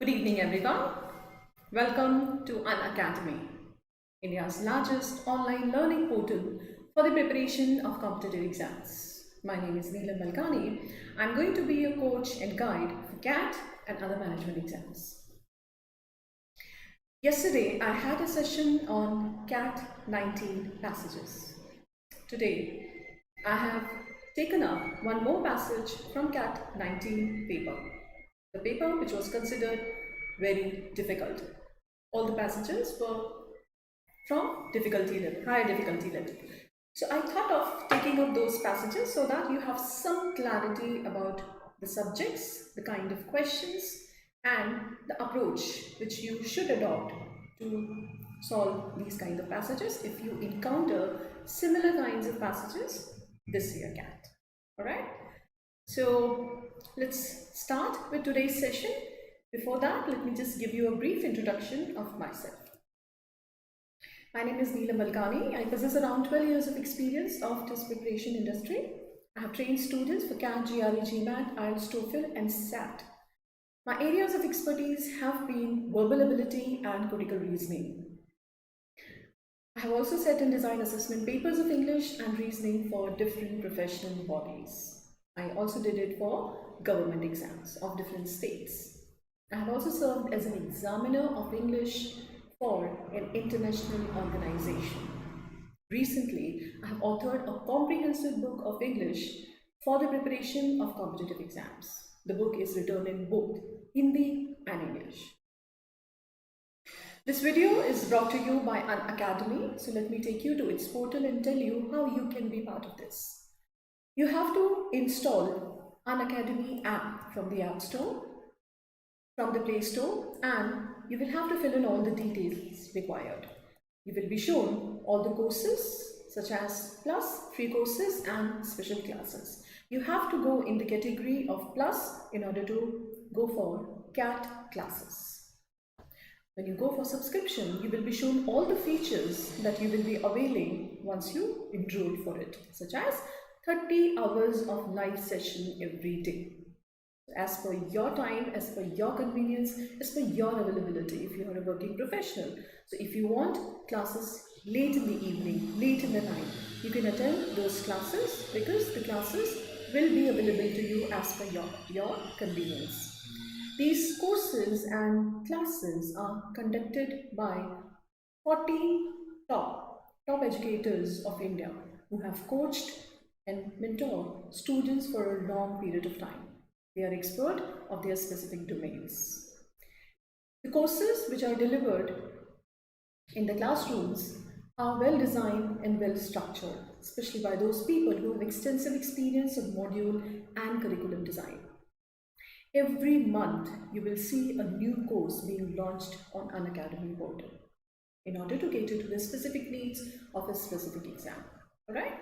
Good evening, everyone. Welcome to Unacademy, India's largest online learning portal for the preparation of competitive exams. My name is Neelam Malkani. I'm going to be your coach and guide for CAT and other management exams. Yesterday, I had a session on CAT 19 passages. Today, I have taken up one more passage from CAT 19 paper. The paper which was considered very difficult. All the passages were from difficulty level, higher difficulty level. So I thought of taking up those passages so that you have some clarity about the subjects, the kind of questions, and the approach which you should adopt to solve these kind of passages if you encounter similar kinds of passages this year CAT. All right. So let's start with today's session. Before that, let me just give you a brief introduction of myself. My name is Neelam Ma'am. I possess around 12 years of experience of test preparation industry. I have trained students for CAT, GRE, GMAT, IELTS, TOEFL and SAT. My areas of expertise have been verbal ability and critical reasoning. I have also set and designed assessment papers of English and reasoning for different professional bodies. I also did it for government exams of different states. I have also served as an examiner of English for an international organization. Recently, I have authored a comprehensive book of English for the preparation of competitive exams. The book is written in both Hindi and English. This video is brought to you by Unacademy, so let me take you to its portal and tell you how you can be part of this. You have to install Unacademy app from the App Store, from the Play Store, and you will have to fill in all the details required. You will be shown all the courses such as Plus, free courses and special classes. You have to go in the category of Plus in order to go for CAT classes. When you go for subscription, you will be shown all the features that you will be availing once you enroll for it, such as 30 hours of live session every day. As per your time, as per your convenience, as per your availability if you are a working professional. So if you want classes late in the evening, late in the night, you can attend those classes because the classes will be available to you as per your convenience. These courses and classes are conducted by 40 top educators of India who have coached and mentor students for a long period of time. They are expert of their specific domains. The courses which are delivered in the classrooms are well designed and well structured, especially by those people who have extensive experience of module and curriculum design. Every month, you will see a new course being launched on Unacademy portal in order to cater to the specific needs of a specific exam. All right?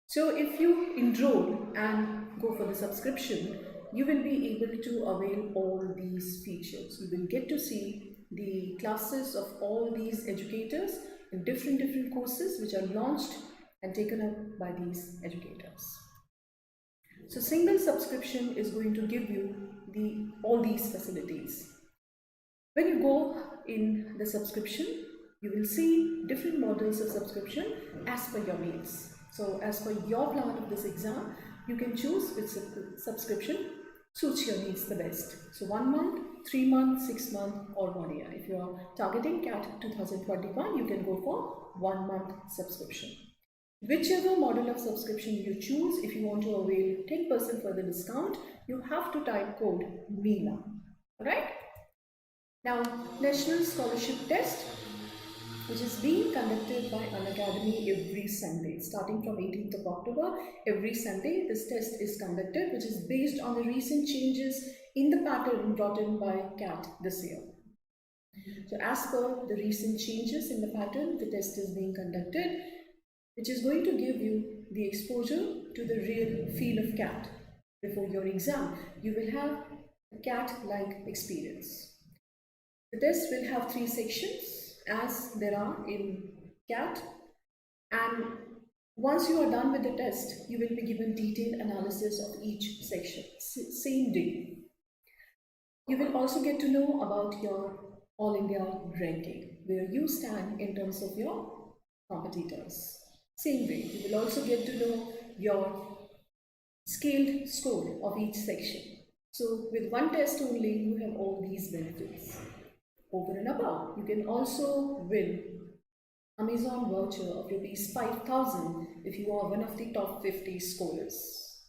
So if you enroll and go for the subscription, you will be able to avail all these features. You will get to see the classes of all these educators in different courses which are launched and taken up by these educators. So single subscription is going to give you all these facilities. When you go in the subscription, you will see different models of subscription as per your needs. So as per your plan of this exam, you can choose which subscription suits your needs the best. So 1 month, 3 months, 6 months or 1 year. If you are targeting CAT 2021, you can go for 1 month subscription. Whichever model of subscription you choose, if you want to avail 10% further discount, you have to type code MEELA. Alright? Now, National Scholarship Test, which is being conducted by Unacademy every Sunday. Starting from 18th of October, every Sunday, this test is conducted, which is based on the recent changes in the pattern brought in by CAT this year. So as per the recent changes in the pattern, the test is being conducted, which is going to give you the exposure to the real feel of CAT. Before your exam, you will have a CAT-like experience. The test will have 3 sections as there are in CAT, and once you are done with the test, you will be given detailed analysis of each section, same day. You will also get to know about your All India ranking, where you stand in terms of your competitors. Same way, you will also get to know your scaled score of each section. So with one test only, you have all these benefits. Over and above, you can also win Amazon voucher of rupees 5,000 if you are one of the top 50 scorers.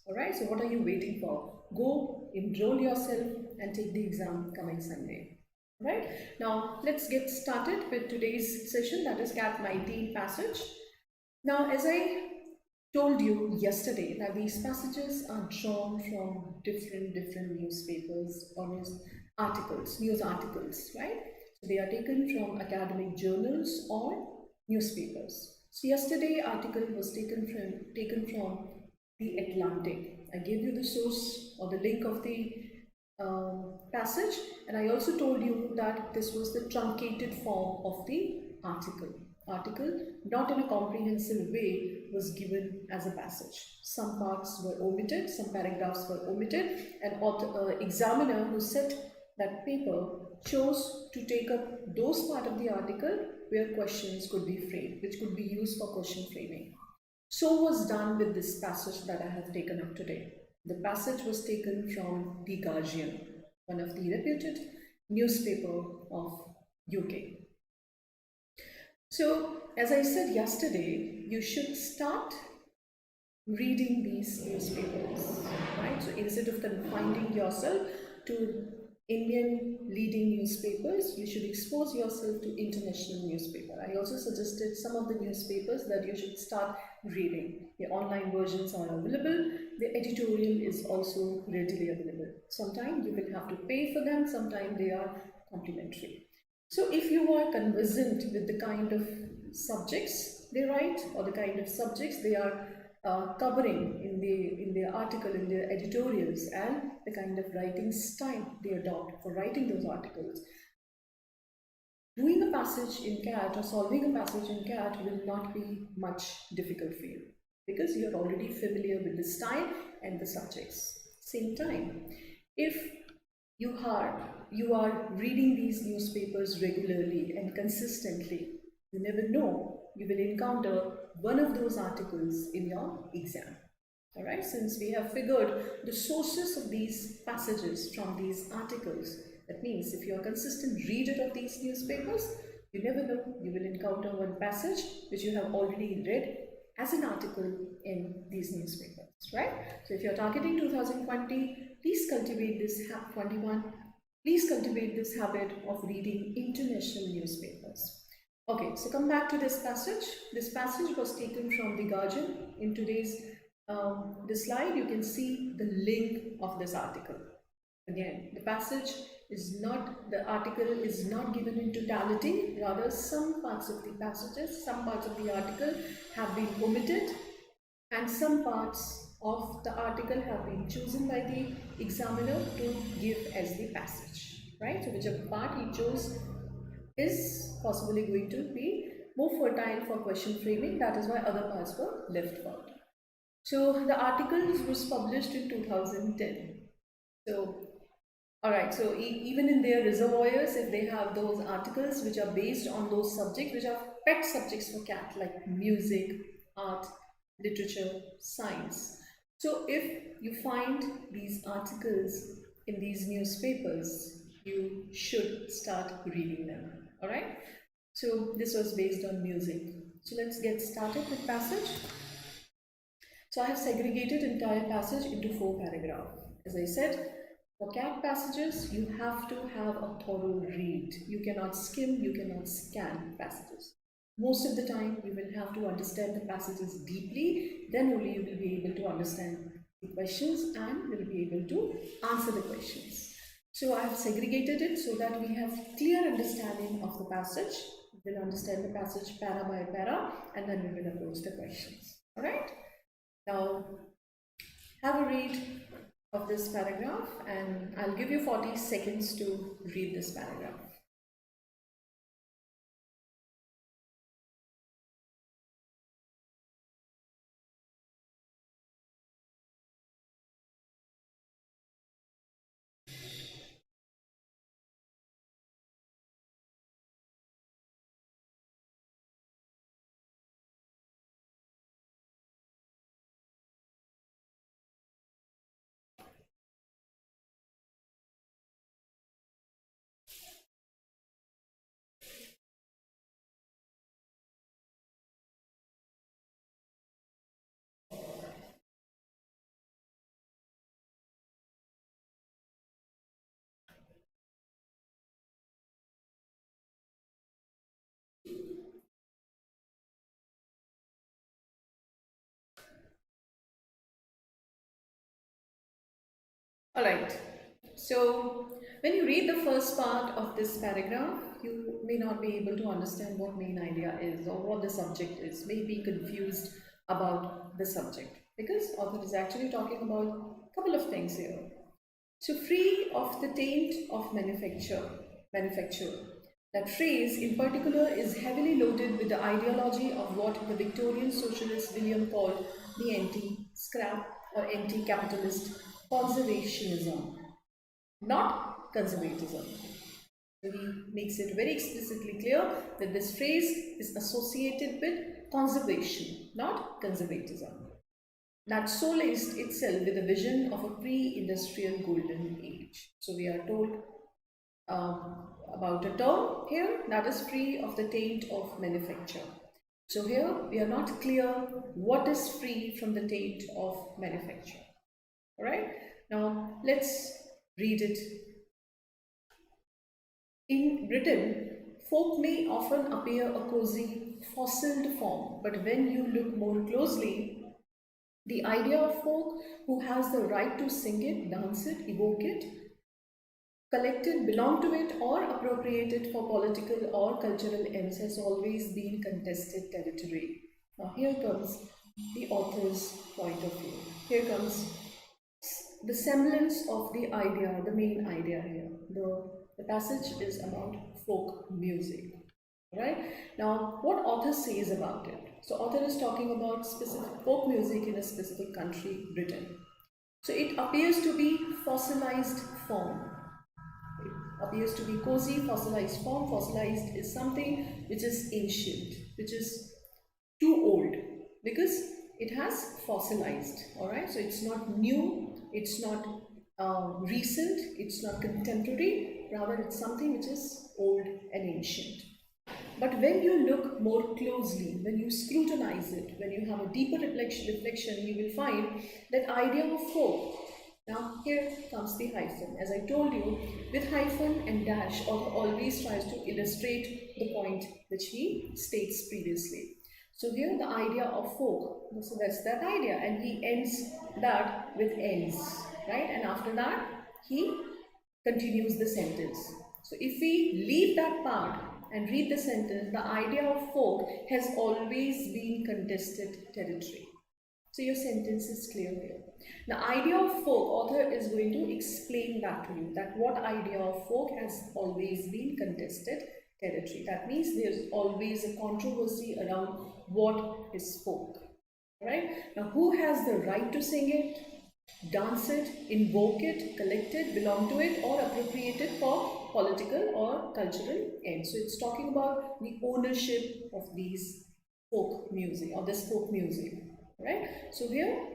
Alright, so what are you waiting for? Go enroll yourself and take the exam coming Sunday. Right, now let's get started with today's session, that is CAT 19 passage. Now, as I told you yesterday, that these passages are drawn from different newspapers or news articles, right? So they are taken from academic journals or newspapers. So yesterday article was taken from the Atlantic. I gave you the source or the link of the passage, and I also told you that this was the truncated form of the article. Article, not in a comprehensive way, was given as a passage. Some parts were omitted, some paragraphs were omitted, and examiner who set that paper chose to take up those part of the article where questions could be framed, which could be used for question framing. So was done with this passage that I have taken up today. The passage was taken from The Guardian, one of the reputed newspaper of UK. So, as I said yesterday, you should start reading these newspapers, right? So instead of confining yourself to Indian leading newspapers, you should expose yourself to international newspaper. I also suggested some of the newspapers that you should start reading. The online versions are available. The editorial is also readily available. Sometimes you will have to pay for them, sometimes they are complimentary. So if you are conversant with the kind of subjects they write or the kind of subjects they are covering in their article, in their editorials, and the kind of writing style they adopt for writing those articles, doing a passage in CAT or solving a passage in CAT will not be much difficult for you because you're already familiar with the style and the subjects. Same time, if you are reading these newspapers regularly and consistently, you never know, you will encounter one of those articles in your exam. Alright, since we have figured the sources of these passages from these articles, that means if you are a consistent reader of these newspapers, you never know, you will encounter one passage which you have already read as an article in these newspapers, right? So if you're targeting 2020, please cultivate this 21. Please cultivate this habit of reading international newspapers. Okay, so come back to this passage. This passage was taken from The Guardian. In today's this slide, you can see the link of this article. Again, the article is not given in totality, rather some parts of the passages, some parts of the article have been omitted and some parts of the article have been chosen by the examiner to give as the passage, right? So whichever part he chose is possibly going to be more fertile for question framing. That is why other parts were left out. So the article was published in 2010. So alright, so even in their reservoirs, if they have those articles which are based on those subjects, which are pet subjects for CAT, like music, art, literature, science. So if you find these articles in these newspapers, you should start reading them. Alright, so this was based on music. So let's get started with passage. So I have segregated entire passage into 4 paragraphs. As I said, for CAT passages, you have to have a thorough read. You cannot skim, you cannot scan passages. Most of the time, you will have to understand the passages deeply, then only you will be able to understand the questions and will be able to answer the questions. So I have segregated it so that we have clear understanding of the passage. We will understand the passage para by para and then we will approach the questions. Alright? Now, have a read of this paragraph and I'll give you 40 seconds to read this paragraph. All right. So, when you read the first part of this paragraph, you may not be able to understand what main idea is or what the subject is, may be confused about the subject because author is actually talking about a couple of things here. So, free of the taint of manufacture. That phrase in particular is heavily loaded with the ideology of what the Victorian socialist William called the anti-scrap or anti-capitalist conservationism, not conservatism. So he makes it very explicitly clear that this phrase is associated with conservation, not conservatism. That Solace itself with a vision of a pre-industrial golden age. So we are told about a term here that is free of the taint of manufacture. So here we are not clear what is free from the taint of manufacture. All right, now let's read it. In Britain, folk may often appear a cozy, fossiled form, but when you look more closely, the idea of folk who has the right to sing it, dance it, evoke it, collect it, belong to it, or appropriate it for political or cultural ends has always been contested territory. Now, here comes the author's point of view. Here comes the semblance of the idea, the main idea here. The passage is about folk music. Right? Now, what author says about it? So, author is talking about specific folk music in a specific country, Britain. So, it appears to be fossilized form. It appears to be cozy, fossilized form. Fossilized is something which is ancient, which is too old because it has fossilized. All right, so it's not new, it's not recent, it's not contemporary, rather it's something which is old and ancient. But when you look more closely, when you scrutinize it, when you have a deeper reflection, you will find that idea of folk. Now here comes the hyphen. As I told you, with hyphen and dash, author always tries to illustrate the point which he states previously. So here the idea of folk, so that's that idea, and he ends that with ends, right? And after that, he continues the sentence. So if we leave that part and read the sentence, the idea of folk has always been contested territory. So your sentence is clear here. The idea of folk, author is going to explain that to you, that what idea of folk has always been contested territory. That means there's always a controversy around what is folk. Right? Now, who has the right to sing it, dance it, invoke it, collect it, belong to it, or appropriate it for political or cultural ends? So it's talking about the ownership of these folk music or this folk music. Right? So here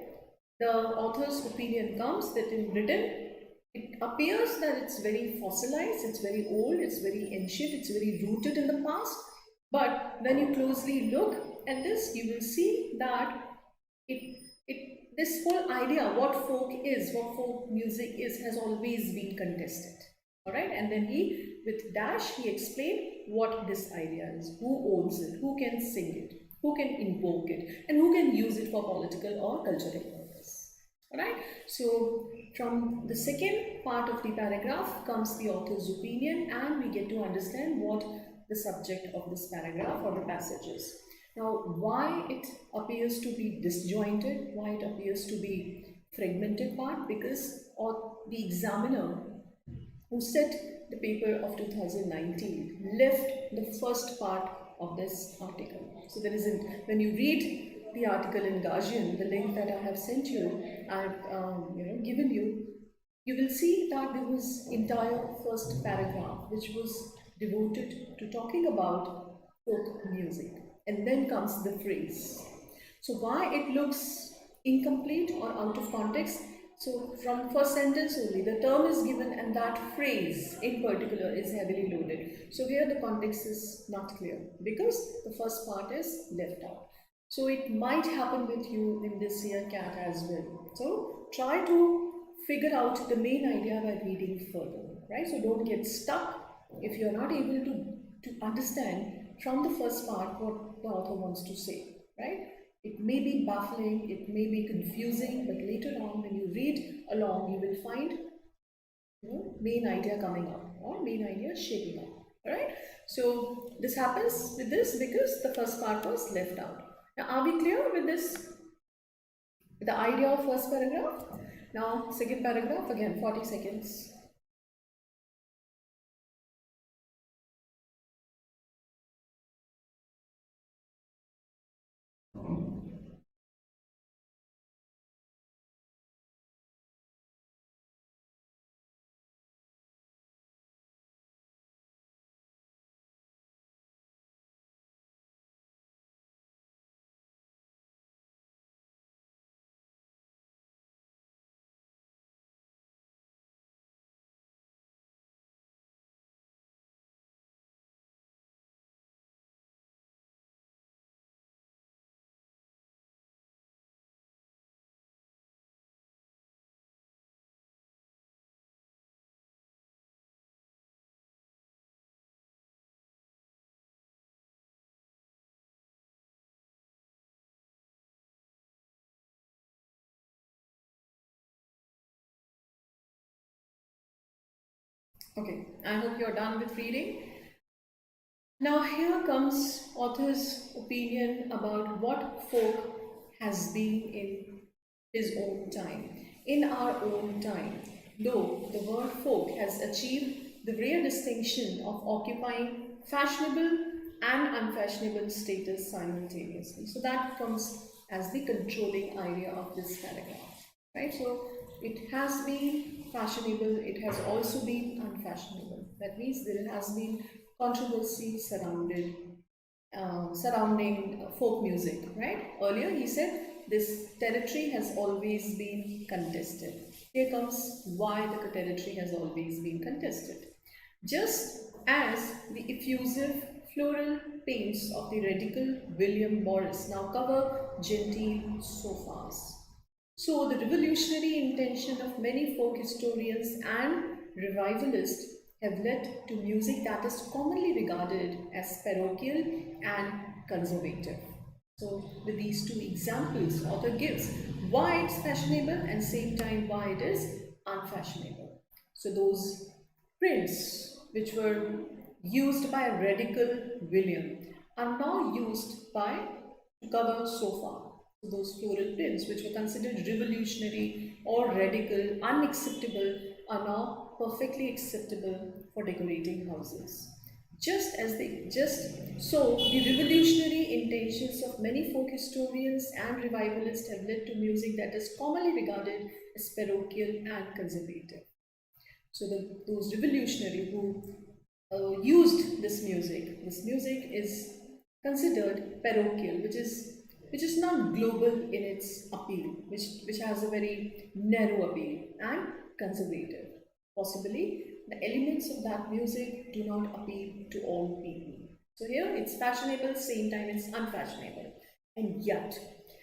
the author's opinion comes that in Britain it appears that it's very fossilized, it's very old, it's very ancient, it's very rooted in the past. But when you closely look at this, you will see that this whole idea, what folk is, what folk music is, has always been contested. All right, and then he, with dash, he explained what this idea is, who owns it, who can sing it, who can invoke it, and who can use it for political or cultural purpose. All right, so from the second part of the paragraph comes the author's opinion, and we get to understand what the subject of this paragraph or the passage is. Now, why it appears to be disjointed, why it appears to be fragmented part, because the examiner who set the paper of 2019 left the first part of this article. So there isn't, when you read the article in Guardian, the link that I have sent you, I've given you, you will see that there was entire first paragraph which was devoted to talking about folk music. And then comes the phrase. So why it looks incomplete or out of context? So from first sentence only, the term is given and that phrase in particular is heavily loaded. So here the context is not clear because the first part is left out. So it might happen with you in this year CAT as well. So try to figure out the main idea by reading further, right? So don't get stuck if you're not able to understand from the first part what the author wants to say, right? It may be baffling, it may be confusing, but later on when you read along, you will find main idea coming up or main idea shaping up. All right. So this happens with this because the first part was left out. Now, are we clear with this? With the idea of first paragraph? Now, second paragraph again, 40 seconds. Okay, I hope you're done with reading. Now, here comes author's opinion about what folk has been in his own time, in our own time. Though the word folk has achieved the rare distinction of occupying fashionable and unfashionable status simultaneously. So that comes as the controlling idea of this paragraph, right? So it has been fashionable, it has also been unfashionable. That means there has been controversy surrounding folk music, right? Earlier he said this territory has always been contested. Here comes why the territory has always been contested. Just as the effusive floral paints of the radical William Morris now cover genteel sofas, so, the revolutionary intention of many folk historians and revivalists have led to music that is commonly regarded as parochial and conservative. So, with these two examples, author gives why it's fashionable and same time why it is unfashionable. So, those prints which were used by a radical William are now used by to cover sofa. So those floral prints which were considered revolutionary or radical, unacceptable, are now perfectly acceptable for decorating houses. Just so the revolutionary intentions of many folk historians and revivalists have led to music that is commonly regarded as parochial and conservative. So those revolutionary who used this music is considered parochial, which is not global in its appeal, which has a very narrow appeal and conservative. Possibly, the elements of that music do not appeal to all people. So here it's fashionable, same time it's unfashionable. And yet,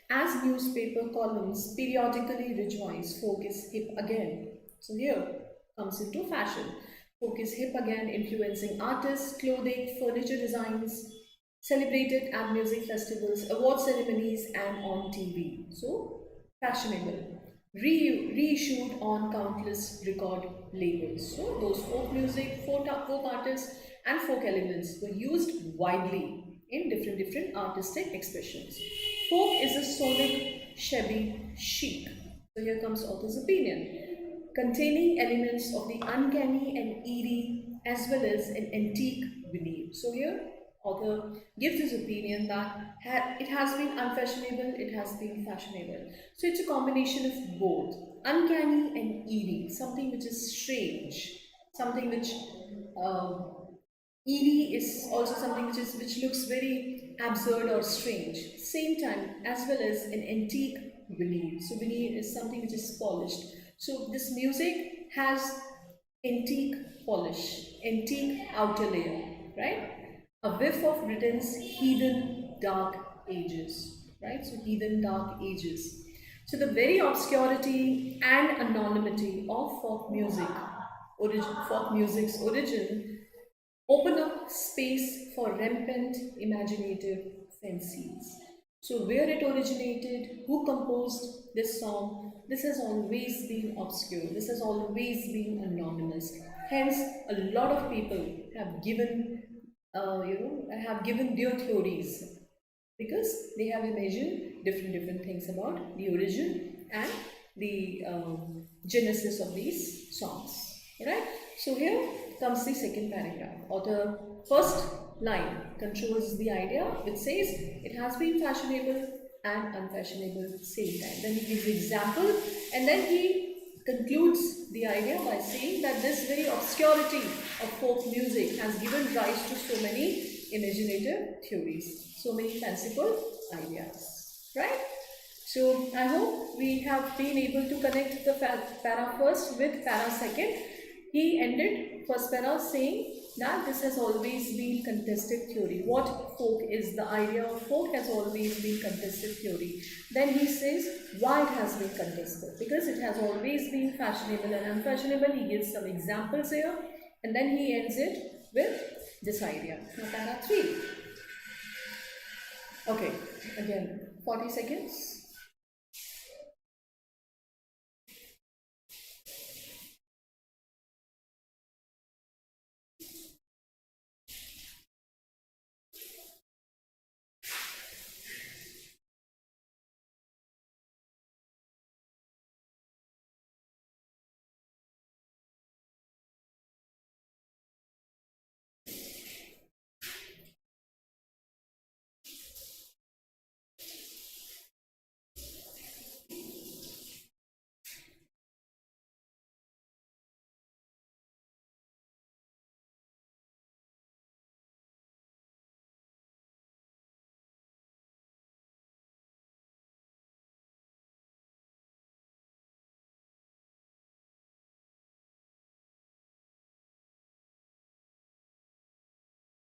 as newspaper columns periodically rejoice, folk is hip again. So here comes into fashion. Folk is hip again, influencing artists, clothing, furniture designs, celebrated at music festivals, award ceremonies, and on TV. So, fashionable. Reissued on countless record labels. So, those folk music, folk artists, and folk elements were used widely in different artistic expressions. Folk is a sonic, shabby chic. So, here comes author's opinion, containing elements of the uncanny and eerie as well as an antique veneer. So, here author gives his opinion that it has been unfashionable, it has been fashionable. So it's a combination of both, uncanny and eerie, something which is strange, something which eerie is also something which looks very absurd or strange. Same time, as well as an antique veneer. So veneer is something which is polished. So this music has antique polish, antique outer layer, right? A whiff of Britain's heathen dark ages, right? So heathen dark ages. So the very obscurity and anonymity of folk music's origin open up space for rampant imaginative fancies. So, where it originated, who composed this song, this has always been obscure, this has always been anonymous. Hence, a lot of people have given, have given their theories because they have imagined different things about the origin and the genesis of these songs. Right? So here comes the second paragraph, or the first line controls the idea which says it has been fashionable and unfashionable at the same time. Then he gives example and then he concludes the idea by saying that this very obscurity of folk music has given rise to so many imaginative theories, so many fanciful ideas, right? So I hope we have been able to connect the para first with para second. He ended first para saying that this has always been contested theory. What folk is, the idea of folk has always been contested theory. Then he says why it has been contested. Because it has always been fashionable and unfashionable. He gives some examples here and then he ends it with this idea. Now para 3. Okay, again 40 seconds.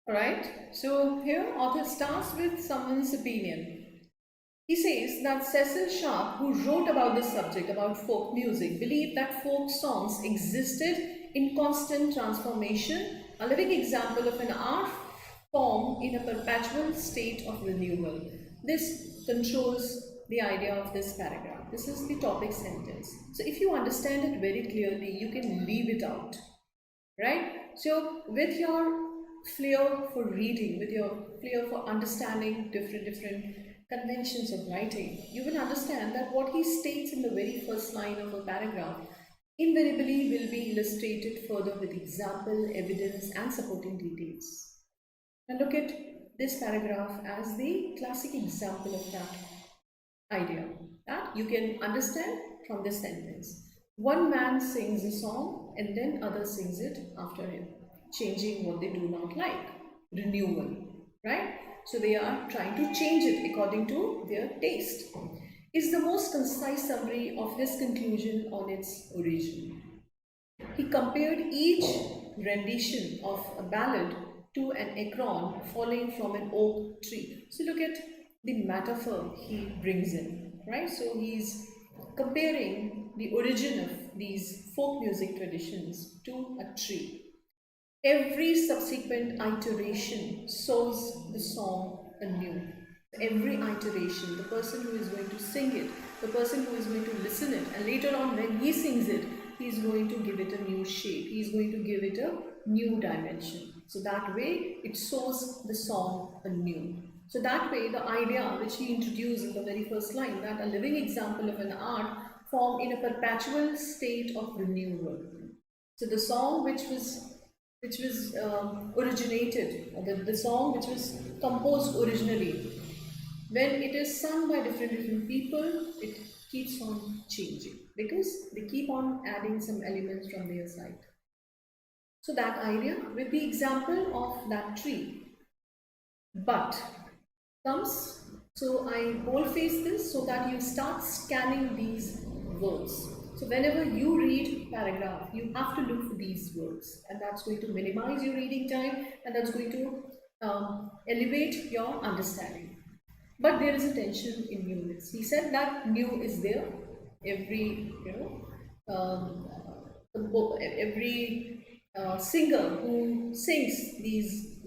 Alright, so here author starts with someone's opinion. He says that Cecil Sharp, who wrote about this subject, about folk music, believed that folk songs existed in constant transformation, a living example of an art form in a perpetual state of renewal. This controls the idea of this paragraph. This is the topic sentence. So if you understand it very clearly, you can leave it out, right? So with your flair for reading, with your flair for understanding different conventions of writing, you will understand that what he states in the very first line of a paragraph invariably will be illustrated further with example, evidence and supporting details. Now look at this paragraph as the classic example of that idea that you can understand from this sentence. One man sings a song and then others sings it after him, changing what they do not like. Renewal, right? So they are trying to change it according to their taste. Is the most concise summary of his conclusion on its origin. He compared each rendition of a ballad to an acorn falling from an oak tree. So look at the metaphor he brings in, right? So he's comparing the origin of these folk music traditions to a tree. Every subsequent iteration sows the song anew. Every iteration, the person who is going to sing it, the person who is going to listen it, and later on when he sings it, he is going to give it a new shape. He is going to give it a new dimension. So that way, it sows the song anew. So that way, the idea which he introduced in the very first line, that a living example of an art formed in a perpetual state of renewal. So the song which was originated, or the song which was composed originally, when it is sung by different people, it keeps on changing because they keep on adding some elements from their side. So that idea with the example of that tree, but comes, so I boldface this so that you start scanning these words. So whenever you read paragraph, you have to look for these words, and that's going to minimize your reading time, and that's going to elevate your understanding. But there is a tension in newness. He said that new is there. Every every singer who sings these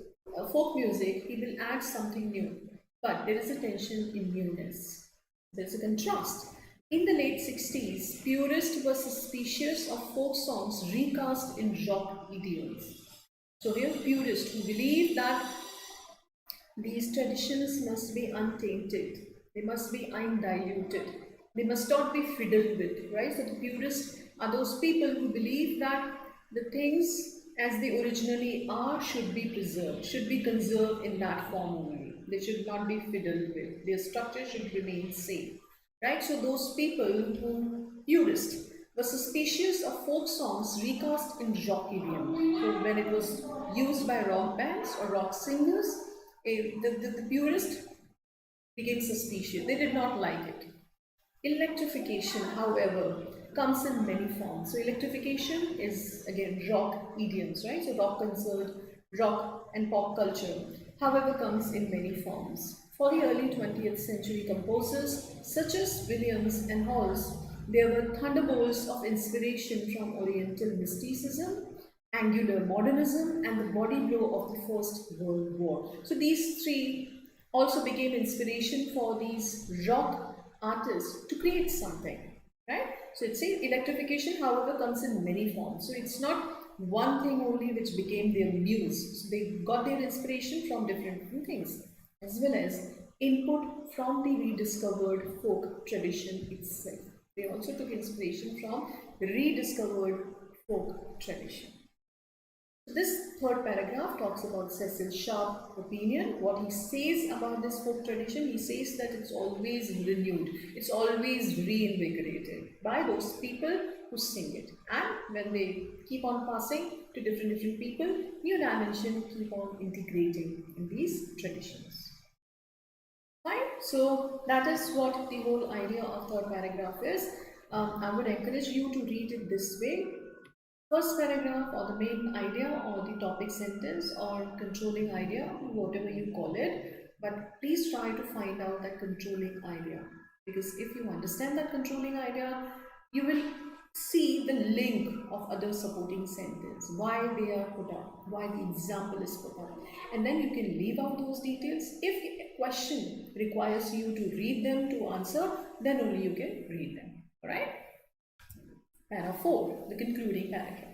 folk music, he will add something new. but there is a tension in newness. There is a contrast. In the late 60s, purists were suspicious of folk songs recast in rock idioms. So we have purists who believe that these traditions must be untainted, they must be undiluted, they must not be fiddled with, right? So the purists are those people who believe that the things as they originally are should be preserved, should be conserved in that form only. They should not be fiddled with. Their structure should remain same, right? So those people who purists were suspicious of folk songs recast in rock idiom. So when it was used by rock bands or rock singers, the purist became suspicious. They did not like it. Electrification, however, comes in many forms. So electrification is again rock idioms, right? So rock concert, rock and pop culture, however, comes in many forms. For the early 20th century composers such as Williams and Halls, there were thunderbolts of inspiration from Oriental mysticism, angular modernism, and the body blow of the First World War. So these three also became inspiration for these rock artists to create something, right? So it's say electrification, however, comes in many forms. So it's not one thing only which became their muse. So they got their inspiration from different things, as well as input from the rediscovered folk tradition itself. They also took inspiration from the rediscovered folk tradition. This third paragraph talks about Cecil Sharp's opinion. What he says about this folk tradition, he says that it's always renewed, it's always reinvigorated by those people who sing it. And when they keep on passing to different people, new dimension keep on integrating in these traditions. Fine. So that is what the whole idea of third paragraph is. I would encourage you to read it this way. First paragraph or the main idea or the topic sentence or controlling idea, whatever you call it, but please try to find out that controlling idea, because if you understand that controlling idea, you will see the link of other supporting sentence, why they are put up, why the example is put up, and then you can leave out those details. If a question requires you to read them to answer, then only you can read them. All right. Para 4, the concluding paragraph.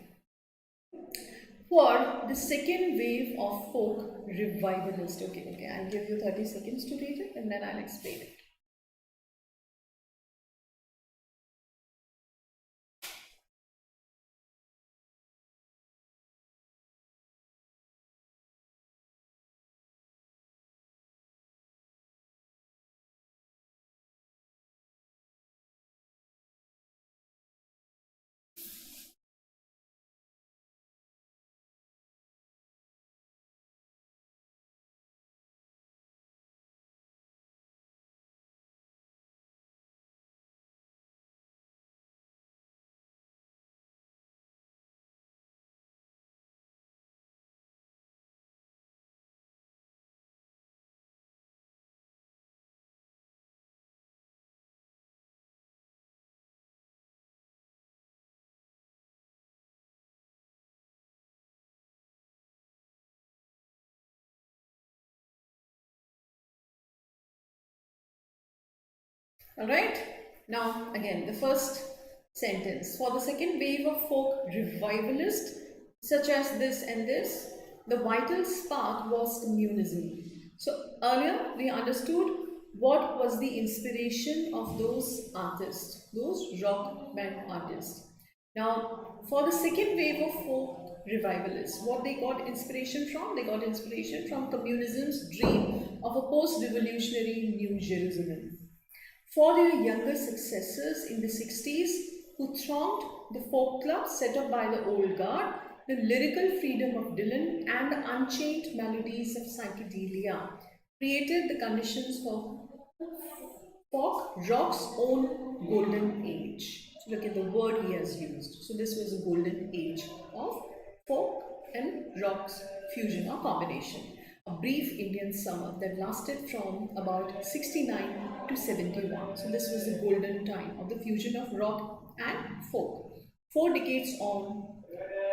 For the second wave of folk revivalist, okay, I'll give you 30 seconds to read it and then I'll explain it. Alright, now again the first sentence. For the second wave of folk revivalist, such as this and this, the vital spark was communism. So earlier we understood what was the inspiration of those artists, those rock band artists. Now, for the second wave of folk revivalists, what they got inspiration from? They got inspiration from communism's dream of a post-revolutionary New Jerusalem. For their younger successors in the 60s, who thronged the folk clubs set up by the old guard, the lyrical freedom of Dylan and the unchained melodies of Psychedelia created the conditions for folk rock's own golden age. So look at the word he has used. So this was a golden age of folk and rock's fusion or combination. A brief Indian summer that lasted from about 69 to 71. So this was the golden time of the fusion of rock and folk. 4 decades on,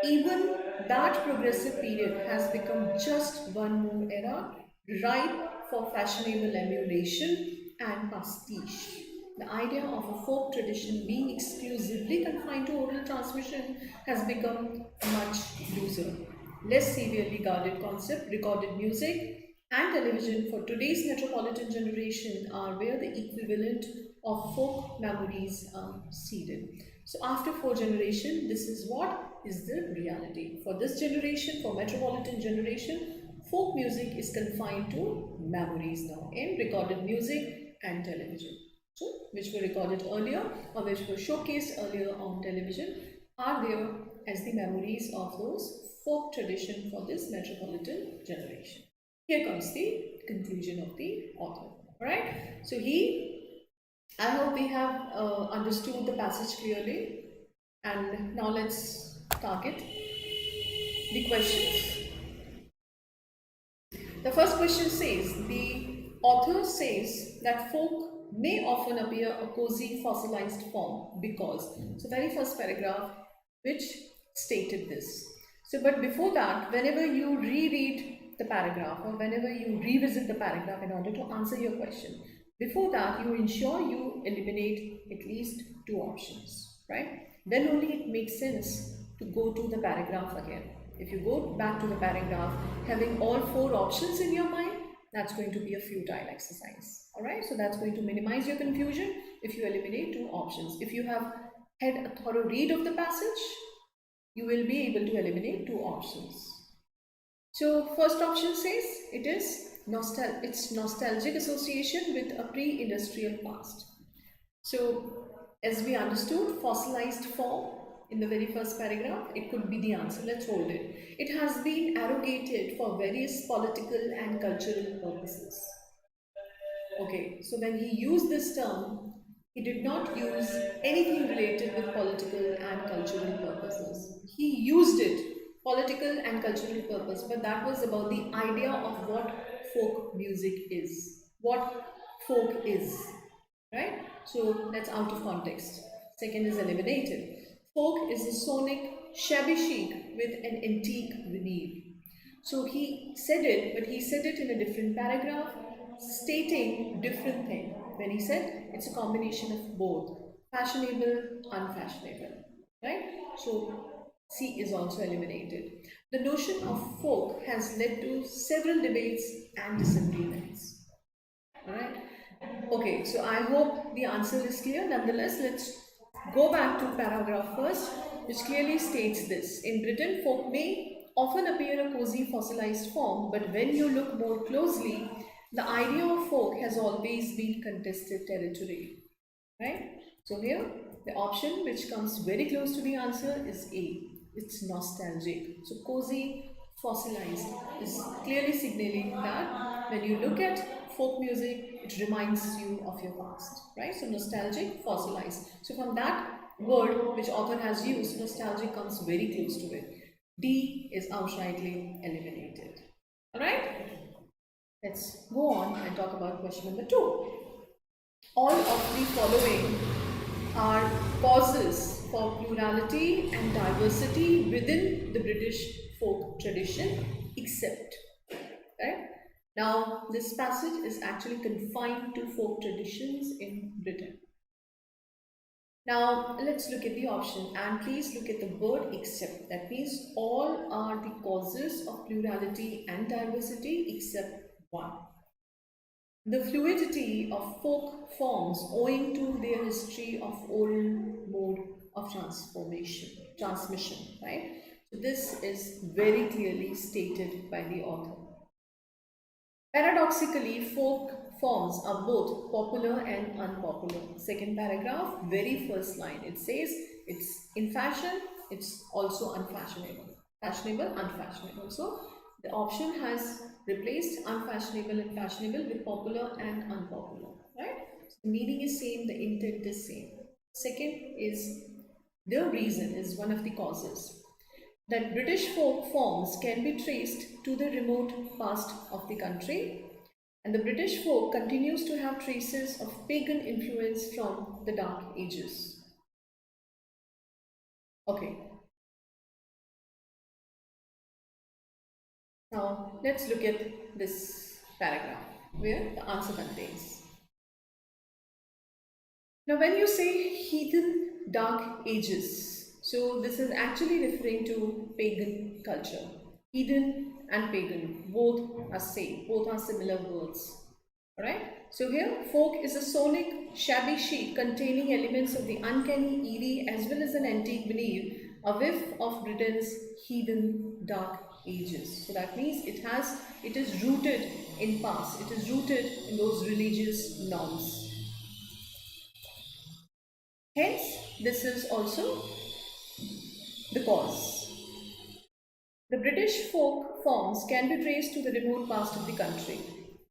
even that progressive period has become just one more era ripe for fashionable emulation and pastiche. The idea of a folk tradition being exclusively confined to oral transmission has become much looser. Less severely guarded concept, recorded music, and television for today's metropolitan generation are where the equivalent of folk memories are seeded. So after 4 generations, this is what is the reality. For this generation, for metropolitan generation, folk music is confined to memories now in recorded music and television. So, which were recorded earlier or which were showcased earlier on television are there as the memories of those folk tradition for this metropolitan generation. Here comes the conclusion of the author. Alright, so I hope we have understood the passage clearly, and now let's target the questions. The first question says, the author says that folk may often appear a cozy fossilized form because, so very first paragraph which stated this. So but before that, whenever you reread the paragraph or whenever you revisit the paragraph in order to answer your question, before that you ensure you eliminate at least 2 options, right? Then only it makes sense to go to the paragraph again. If you go back to the paragraph having all 4 options in your mind, that's going to be a futile exercise. Alright, so that's going to minimize your confusion if you eliminate 2 options. If you have had a thorough read of the passage, you will be able to eliminate 2 options. So first option says it's nostalgic association with a pre-industrial past. So as we understood, fossilized form in the very first paragraph, it could be the answer. Let's hold it. It has been arrogated for various political and cultural purposes. Okay, so when he used this term, he did not use anything related with political and cultural purposes. He used it, political and cultural purpose, but that was about the idea of what folk music is, what folk is, right? So that's out of context. Second is eliminated. Folk is a sonic shabby chic with an antique veneer. So he said it, but he said it in a different paragraph, stating different thing. When he said it's a combination of both, fashionable, unfashionable, right? So C is also eliminated. The notion of folk has led to several debates and disagreements. Alright. Okay, so I hope the answer is clear. Nonetheless, let's go back to paragraph first, which clearly states this. In Britain, folk may often appear a cozy fossilized form, but when you look more closely, the idea of folk has always been contested territory. Right? So here, the option which comes very close to the answer is A. It's nostalgic. So cozy, fossilized is clearly signaling that when you look at folk music, it reminds you of your past, right? So nostalgic, fossilized. So from that word which author has used, nostalgic comes very close to it. D is outrightly eliminated. Alright? Let's go on and talk about question number 2. All of the following are causes for plurality and diversity within the British folk tradition, except. Right? Now, this passage is actually confined to folk traditions in Britain. Now, let's look at the option, and please look at the word except. That means all are the causes of plurality and diversity except one. The fluidity of folk forms owing to their history of oral mode of transmission, right? So this is very clearly stated by the author. Paradoxically, folk forms are both popular and unpopular. Second paragraph, very first line, it says it's in fashion, it's also unfashionable. Fashionable, unfashionable. So the option has replaced unfashionable and fashionable with popular and unpopular, right? So the meaning is same, the intent is same. Second is the reason is one of the causes that British folk forms can be traced to the remote past of the country, and the British folk continues to have traces of pagan influence from the Dark Ages. Okay. Now let's look at this paragraph where the answer contains. Now, when you say heathen dark ages, so this is actually referring to pagan culture. Heathen and pagan, both are same, both are similar words. Alright? So here, folk is a sonic, shabby chic containing elements of the uncanny, eerie, as well as an antique veneer, a whiff of Britain's heathen dark ages. So that means it is rooted in past, it is rooted in those religious norms. Hence, this is also the cause. The British folk forms can be traced to the remote past of the country.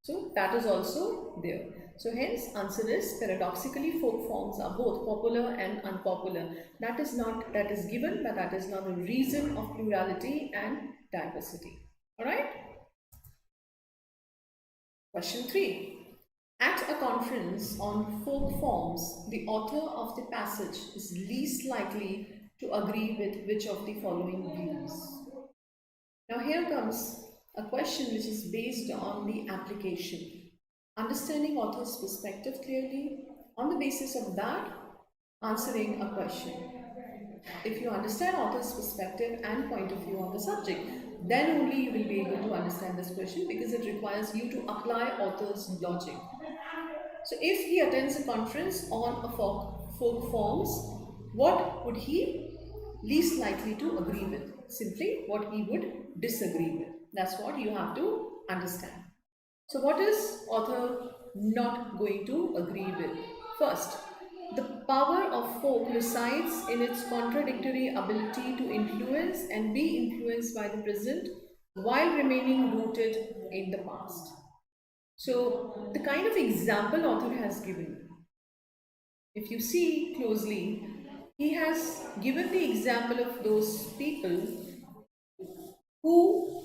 So that is also there. So hence, answer is paradoxically folk forms are both popular and unpopular. That is given, but that is not a reason of plurality and diversity. Alright? Question 3. At a conference on folk forms, the author of the passage is least likely to agree with which of the following views. Now here comes a question which is based on the application. Understanding author's perspective clearly, on the basis of that, answering a question. If you understand author's perspective and point of view on the subject, then only you will be able to understand this question because it requires you to apply author's logic. So if he attends a conference on a folk forms, what would he least likely to agree with? Simply what he would disagree with. That's what you have to understand. So what is author not going to agree with? First, the power of folk resides in its contradictory ability to influence and be influenced by the present while remaining rooted in the past. So the kind of example author has given, if you see closely, he has given the example of those people who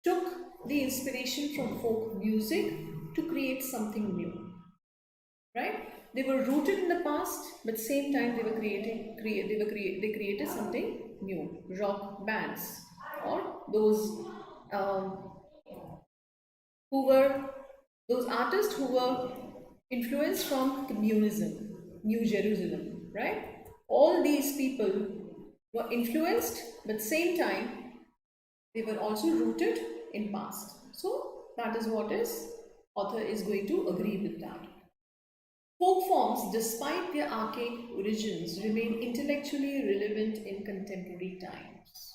took the inspiration from folk music to create something new, right? They were rooted in the past, but same time they created something new. Rock bands or um, who were those artists who were influenced from communism, New Jerusalem, right? All these people were influenced, but same time they were also rooted in past. So that is what is author is going to agree with that. Folk forms, despite their archaic origins, remain intellectually relevant in contemporary times.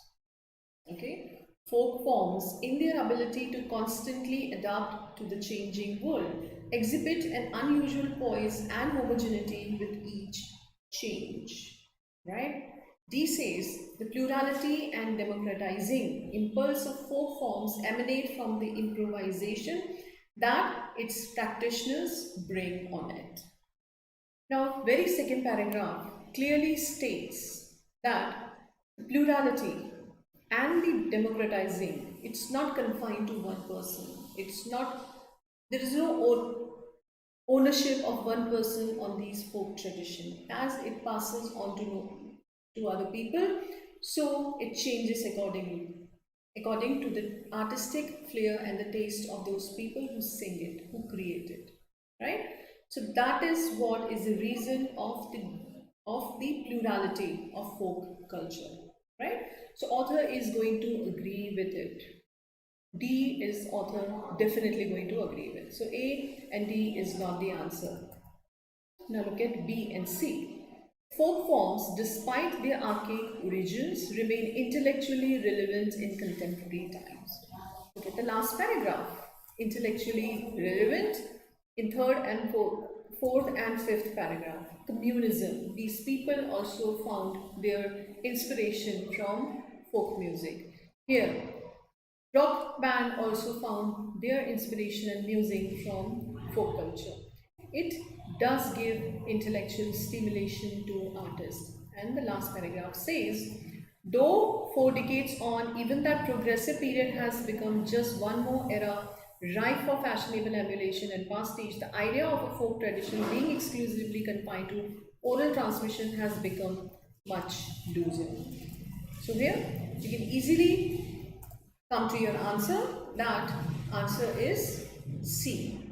Okay? Folk forms, in their ability to constantly adapt to the changing world, exhibit an unusual poise and homogeneity with each change. Right? D says the plurality and democratizing impulse of folk forms emanate from the improvisation that its practitioners bring on it. Now, very second paragraph clearly states that the plurality and the democratizing, it's not confined to one person. It's not, there is no ownership of one person on these folk tradition. As it passes on to other people, so it changes according to the artistic flair and the taste of those people who sing it, who create it, right? So that is what is the reason of the plurality of folk culture, right? So author is going to agree with it. D is author definitely going to agree with. So A and D is not the answer. Now look at B and C. Folk forms, despite their archaic origins, remain intellectually relevant in contemporary times. Look at the last paragraph. Intellectually relevant in fourth and fifth paragraph. Communism. These people also found their inspiration from folk music. Here, rock band also found their inspiration and music from folk culture. It does give intellectual stimulation to artists. And the last paragraph says, though 4 decades on, even that progressive period has become just one more era ripe for fashionable emulation and pastiche, the idea of a folk tradition being exclusively confined to oral transmission has become much looser. So here you can easily come to your answer. That answer is C.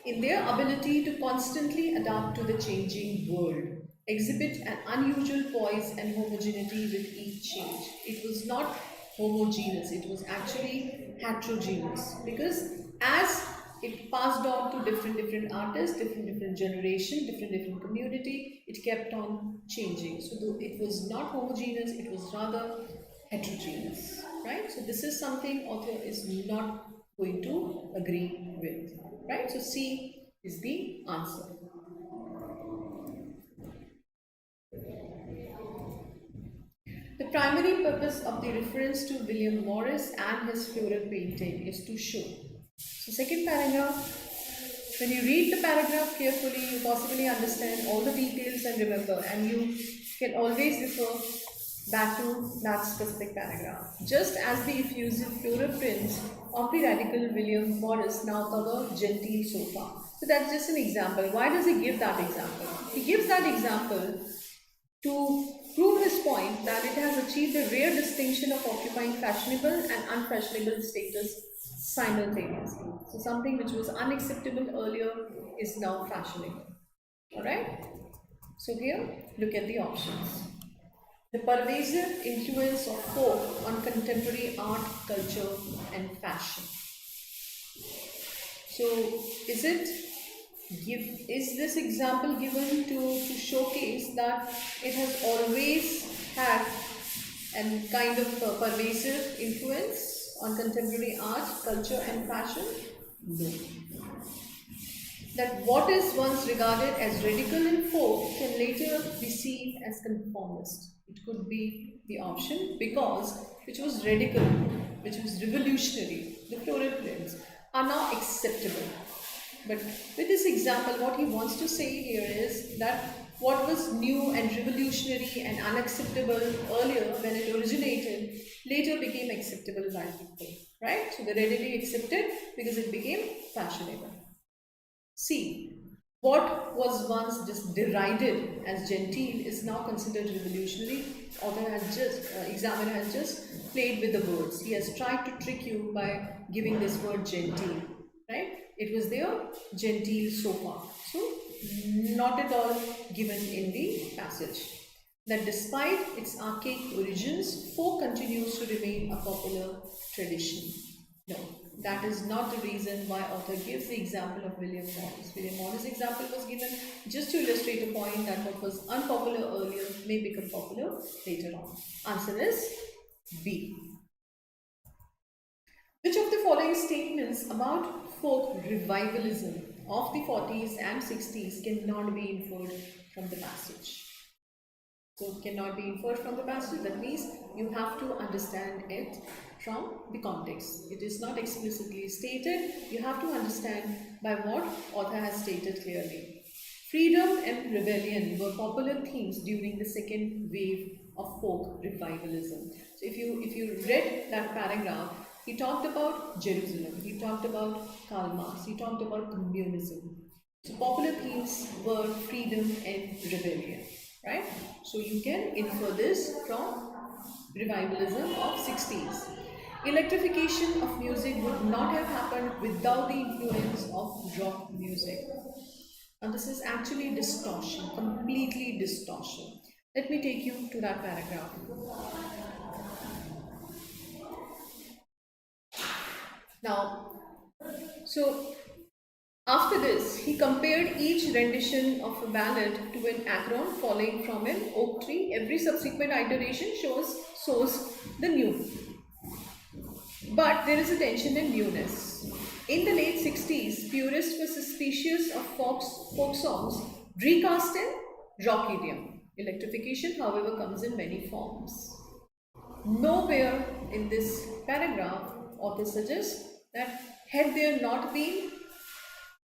In their ability to constantly adapt to the changing world, exhibit an unusual poise and homogeneity with each change. It was not homogeneous, it was actually heterogeneous, because as it passed on to different artists, different generation, different community, it kept on changing. So though it was not homogeneous, it was rather heterogeneous, right? So this is something author is not going to agree with, right? So C is the answer. The primary purpose of the reference to William Morris and his floral painting is to show. So second paragraph, when you read the paragraph carefully, you possibly understand all the details and remember, and you can always refer back to that specific paragraph. Just as the effusive floral prints of the radical William Morris now cover genteel sofa. So that's just an example. Why does he give that example? He gives that example to prove his point that it has achieved a rare distinction of occupying fashionable and unfashionable status simultaneously. So something which was unacceptable earlier is now fashionable. Alright? So here, look at the options. The pervasive influence of folk on contemporary art, culture and fashion. So is this example given to showcase that it has always had a kind of pervasive influence on contemporary art, culture and fashion? No. That what is once regarded as radical in folk can later be seen as conformist. It could be the option because which was radical, which was revolutionary, the floral prints are now acceptable. But with this example, what he wants to say here is that what was new and revolutionary and unacceptable earlier when it originated, later became acceptable by people, right? So they readily accepted because it became fashionable. C. What was once just derided as genteel is now considered revolutionary. Examiner has just played with the words. He has tried to trick you by giving this word genteel, right? It was there, genteel so far. So, not at all given in the passage. That despite its archaic origins, folk continues to remain a popular tradition. No, that is not the reason why author gives the example of William Morris. William Morris' example was given just to illustrate a point that what was unpopular earlier may become popular later on. Answer is B. Which of the following statements about folk revivalism of the 40s and 60s cannot be inferred from the passage? So cannot be inferred from the passage. That means you have to understand it from the context. It is not explicitly stated. You have to understand by what author has stated clearly. Freedom and rebellion were popular themes during the second wave of folk revivalism. So if you read that paragraph, he talked about Jerusalem, he talked about Karl Marx, he talked about communism. So popular themes were freedom and rebellion, right? So you can infer this from revivalism of 60s. Electrification of music would not have happened without the influence of rock music. Now this is actually distortion, completely distortion. Let me take you to that paragraph. Now, so after this, he compared each rendition of a ballad to an acorn falling from an oak tree. Every subsequent iteration sows the new. But there is a tension in newness. In the late 60s, purists were suspicious of folk songs recast in rock idiom. Electrification, however, comes in many forms. Nowhere in this paragraph, author suggests that had there not been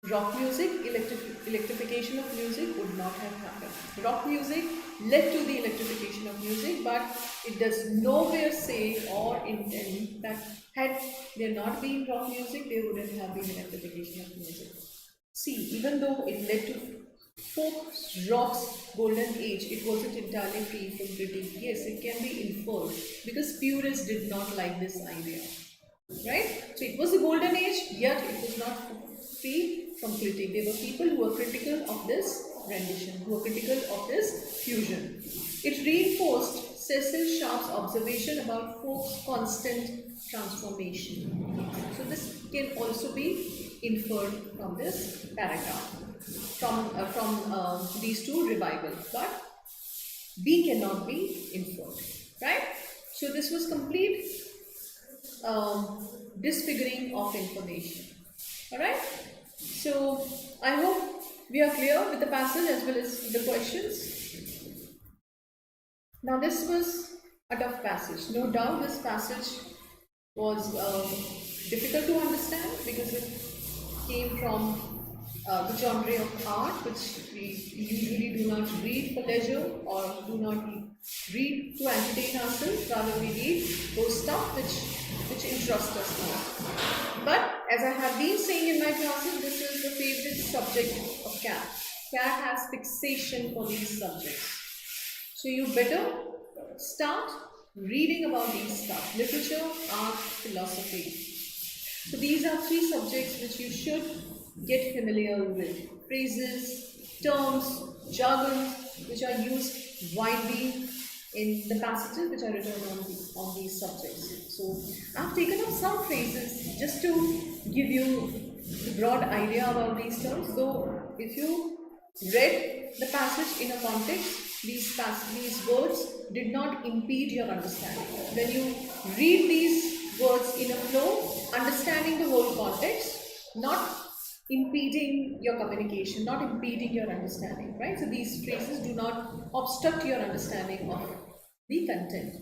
rock music, electrification of music would not have happened. Rock music led to the electrification of music, but it does nowhere say or intend that had there not been rock music, there wouldn't have been electrification of music. See, even though it led to folk rock's golden age, it wasn't entirely free from critique. Yes, it can be inferred because purists did not like this idea. right? So it was the golden age, yet it was not free from critique. There were people who were critical of this rendition, who were critical of this fusion. It reinforced Cecil Sharp's observation about folk's constant transformation. So this can also be inferred from this paragraph, from these two revivals, but B cannot be inferred, right? So this was complete disfiguring of information. Alright? So I hope we are clear with the passage as well as the questions. Now this was a tough passage. No doubt this passage was difficult to understand because it came from the genre of art, which we usually do not read for leisure or do not read to entertain ourselves. Rather, we read those stuff which interest us more. But as I have been saying in my classes, this is the favorite subject of Cat. Cat has fixation for these subjects. So you better start reading about these stuff: literature, art, philosophy. So these are three subjects which you should get familiar with. Phrases, terms, jargon which are used widely in the passages which are written on these subjects. So I have taken up some phrases just to give you the broad idea about these terms, though if you read the passage in a context, these words did not impede your understanding. When you read these words in a flow, understanding the whole context, not impeding your communication, not impeding your understanding, right? So these phrases do not obstruct your understanding of the content.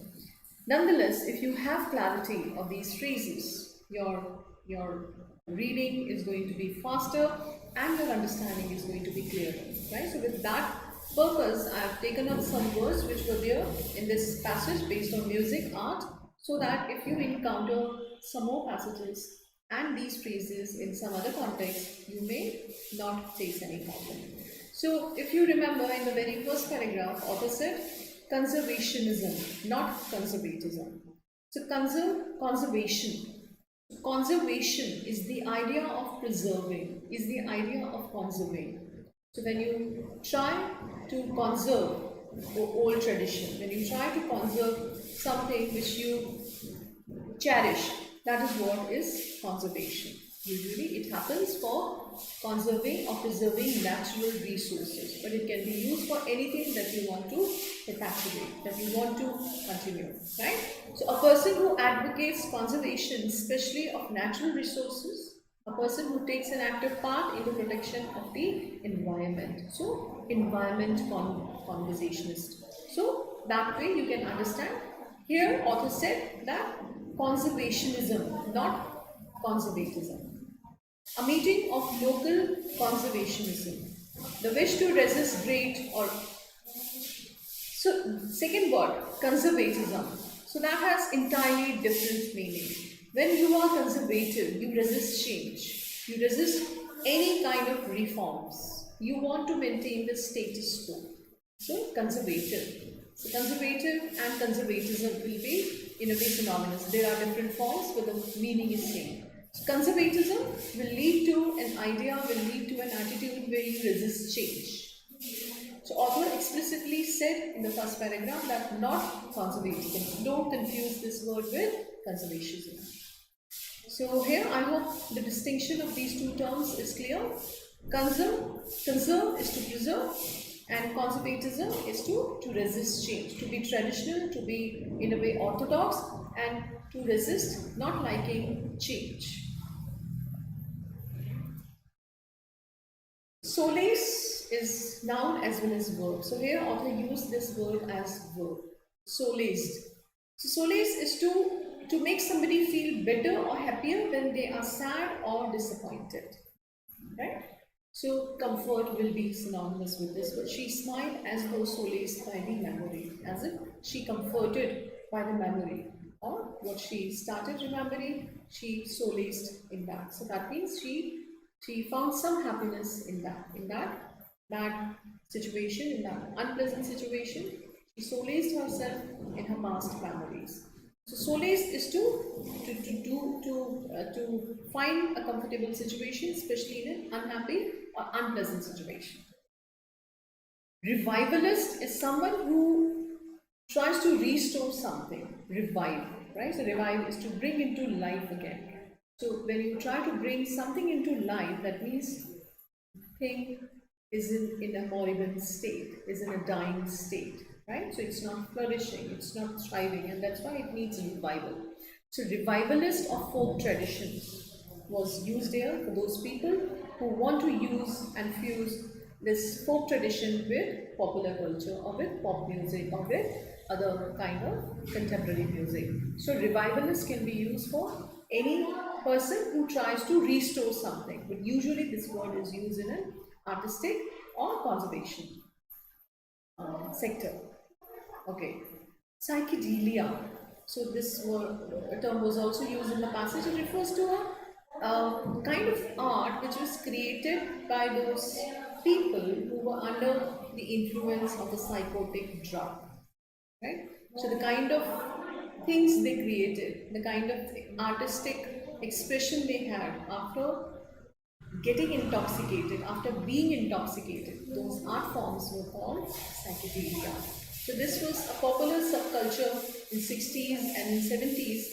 Nonetheless, if you have clarity of these phrases, your reading is going to be faster and your understanding is going to be clearer, right? So with that purpose, I have taken up some words which were there in this passage based on music, art, so that if you encounter some more passages and these phrases in some other context, you may not face any problem. So if you remember in the very first paragraph, author said conservationism, not conservatism. So conservation. Conservation is the idea of preserving, is the idea of conserving. So when you try to conserve old tradition, when you try to conserve something which you cherish, that is what is conservation. Usually it happens for conserving or preserving natural resources, but it can be used for anything that you want to perpetuate, that you want to continue, right? So a person who advocates conservation, especially of natural resources, a person who takes an active part in the protection of the environment. So environment conversationist. So that way you can understand. Here author said that conservationism, not conservatism. A meeting of local conservationism. The wish to resist great or... So second word, conservatism. So that has entirely different meaning. When you are conservative, you resist change. You resist any kind of reforms. You want to maintain the status quo. So conservative. So conservative and conservatism will be in a way synonymous. There are different forms, but the meaning is same. So conservatism will lead to an idea, will lead to an attitude where you resist change. So author explicitly said in the first paragraph that not conservatism. Don't confuse this word with conservationism. So here I hope the distinction of these two terms is clear. Conserve is to preserve, and conservatism is to resist change, to be traditional, to be in a way orthodox, and to resist not liking change. Solace is noun as well as verb. So here author used this word as verb. Solaced. So solace is to make somebody feel better or happier when they are sad or disappointed. Right? So comfort will be synonymous with this, but she smiled as though solaced by the memory, as if she comforted by the memory, or what she started remembering, she solaced in that. So that means she found some happiness in that bad situation, in that unpleasant situation. She solaced herself in her past memories. So solace is to find a comfortable situation, especially in an unhappy or unpleasant situation. Revivalist is someone who tries to restore something, revive, right? So revive is to bring into life again. So when you try to bring something into life, that means thing is in a moribund state, is in a dying state, right? So it's not flourishing, it's not thriving, and that's why it needs revival. So revivalist of folk tradition was used here for those people who want to use and fuse this folk tradition with popular culture or with pop music or with other kind of contemporary music. So revivalist can be used for any person who tries to restore something, but usually this word is used in an artistic or conservation sector. Okay, psychedelia. So this term was also used in the passage. It refers to a kind of art which was created by those people who were under the influence of a psychotic drug, right? So the kind of things they created, the kind of artistic expression they had after getting intoxicated, after being intoxicated, those art forms were called psychedelia. So this was a popular subculture in 60s and in 70s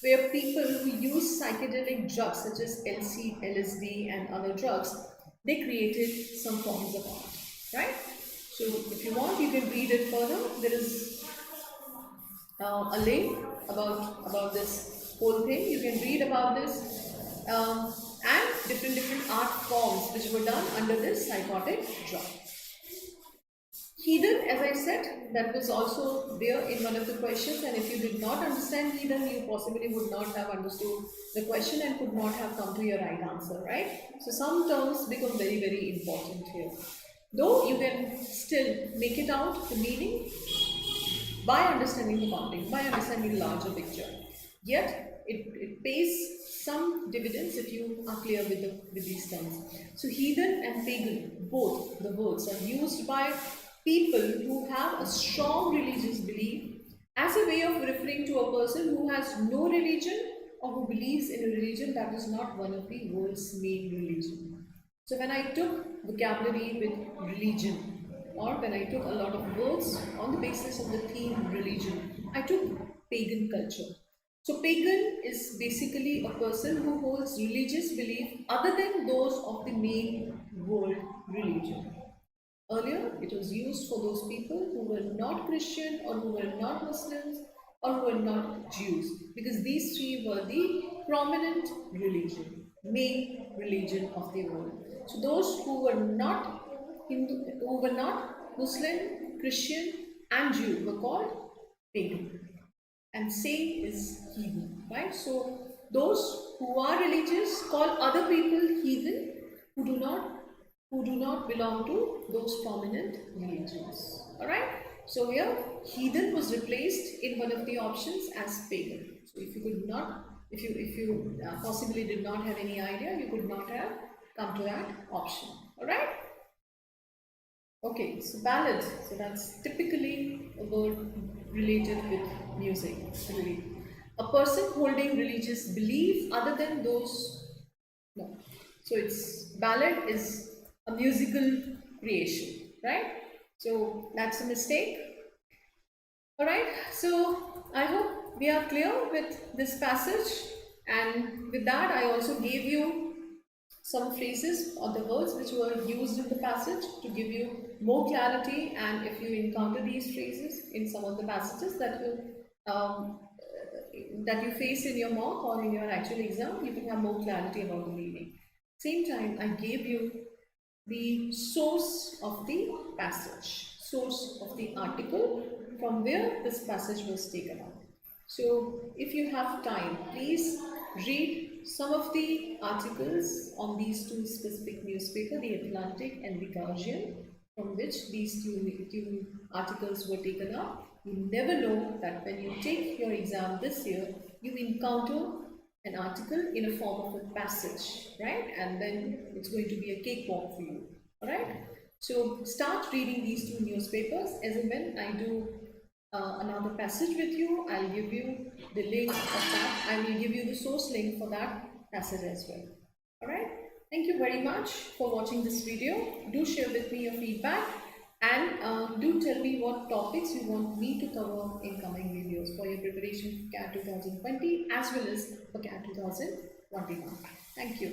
where people who used psychedelic drugs such as LSD and other drugs, they created some forms of art, right? So if you want, you can read it further. There is a link about this whole thing. You can read about this and different art forms which were done under this psychotic drug. Heathen, as I said, that was also there in one of the questions, and if you did not understand heathen, you possibly would not have understood the question and could not have come to your right answer, right? So some terms become very important here. Though you can still make it out, the meaning, by understanding the context, by understanding the larger picture. Yet, it pays some dividends if you are clear with these terms. So, heathen and pagan, both the words are used by people who have a strong religious belief as a way of referring to a person who has no religion or who believes in a religion that is not one of the world's main religion. So when I took vocabulary with religion, or when I took a lot of words on the basis of the theme religion, I took pagan culture. So pagan is basically a person who holds religious belief other than those of the main world religion. Earlier, it was used for those people who were not Christian or who were not Muslims or who were not Jews, because these three were the prominent religion, main religion of the world. So those who were not Hindu, who were not Muslim, Christian, and Jew were called pagan, and same is heathen, right? So those who are religious call other people heathen who do not belong to those prominent religions. Alright? So here heathen was replaced in one of the options as pagan. So if you could not, if you possibly did not have any idea, you could not have come to that option. Alright? Okay, so ballad. So that's typically a word related with music. Really. A person holding religious belief other than those. No. So it's ballad is a musical creation, right? So that's a mistake. Alright, so I hope we are clear with this passage, and with that I also gave you some phrases or the words which were used in the passage to give you more clarity, and if you encounter these phrases in some of the passages that you face in your mock or in your actual exam, you can have more clarity about the meaning. Same time, I gave you the source of the passage, source of the article from where this passage was taken up. So if you have time, please read some of the articles on these two specific newspapers, the Atlantic and the Guardian, from which these two articles were taken up. You never know that when you take your exam this year, you encounter an article in a form of a passage, right? And then it's going to be a cakewalk for you, all right? So start reading these two newspapers as and when I do another passage with you. I'll give you the link of that. I will give you the source link for that passage as well. All right. Thank you very much for watching this video. Do share with me your feedback and do tell me what topics you want me to cover in coming videos for your preparation for CAT 2020 as well as for CAT 2021. Thank you.